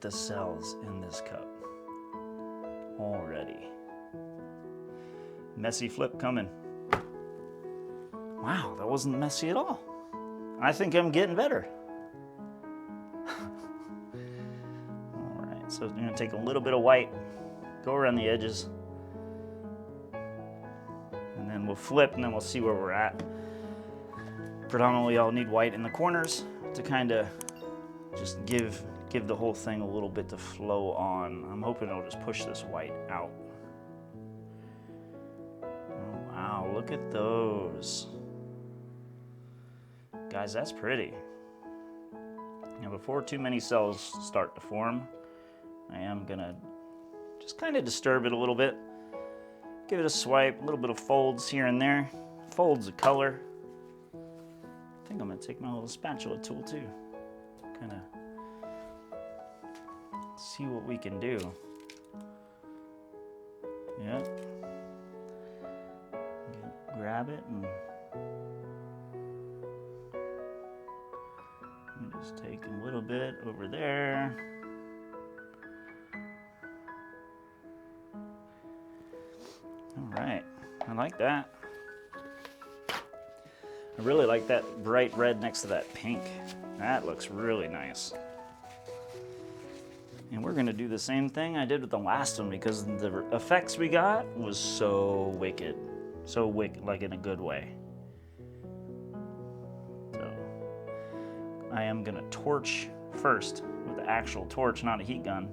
The cells in this cup already. Messy flip coming. Wow, that wasn't messy at all. I think I'm getting better. All right, so I'm gonna take a little bit of white, go around the edges, and then we'll flip and then we'll see where we're at. Predominantly I'll need white in the corners to kind of just give the whole thing a little bit to flow on. I'm hoping it'll just push this white out. Oh, wow, look at those. Guys, that's pretty. Now, before too many cells start to form, I am gonna just kind of disturb it a little bit. Give it a swipe, a little bit of folds here and there. Folds of color. I think I'm gonna take my little spatula tool too. Kind of see what we can do. Yep. Grab it and just take a little bit over there. All right, I like that. I really like that bright red next to that pink. That looks really nice. And we're gonna do the same thing I did with the last one because the effects we got was so wicked. So wicked, like in a good way. So I am gonna torch first with the actual torch, not a heat gun.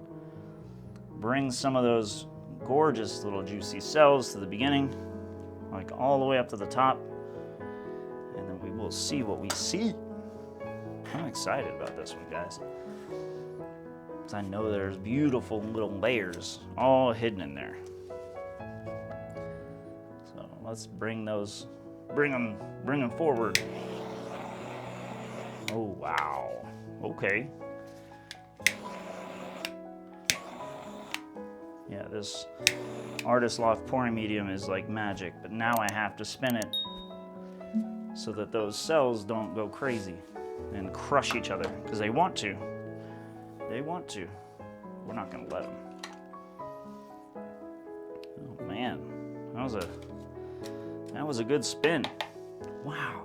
Bring some of those gorgeous little juicy cells to the beginning, like all the way up to the top. And then we will see what we see. I'm excited about this one, guys. I know there's beautiful little layers all hidden in there. So let's bring them forward. Oh, wow. Okay. Yeah, this Artist Loft pouring medium is like magic, but now I have to spin it so that those cells don't go crazy and crush each other, because they want to. They want to. We're not going to let them. Oh man, that was a good spin. Wow.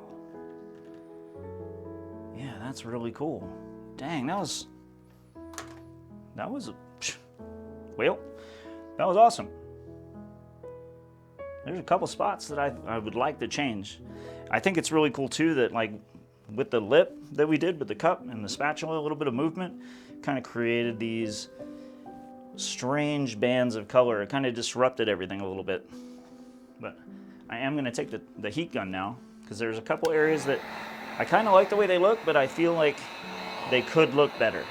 Yeah, that's really cool. Dang, that was awesome. There's a couple spots that I would like to change. I think it's really cool too that, like, with the lip that we did with the cup and the spatula, a little bit of movement kind of created these strange bands of color. It kind of disrupted everything a little bit. But I am going to take the heat gun now, because there's a couple areas that I kind of like the way they look, but I feel like they could look better.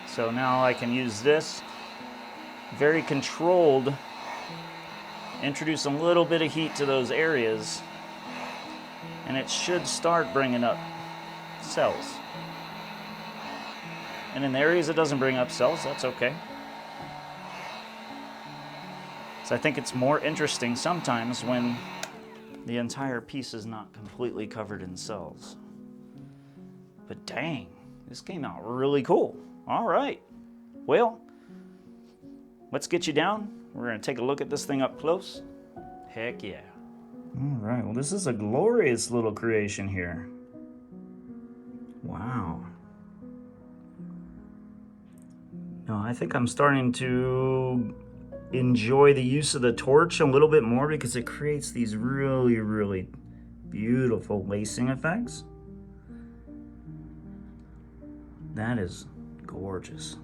So now I can use this very controlled, introduce a little bit of heat to those areas, and it should start bringing up cells. And in the areas it doesn't bring up cells, that's okay. So I think it's more interesting sometimes when the entire piece is not completely covered in cells. But dang, this came out really cool. All right, well, let's get you down. We're gonna take a look at this thing up close. Heck yeah. All right, well, this is a glorious little creation here. Wow. No, I think I'm starting to enjoy the use of the torch a little bit more, because it creates these really, really beautiful lacing effects. That is gorgeous.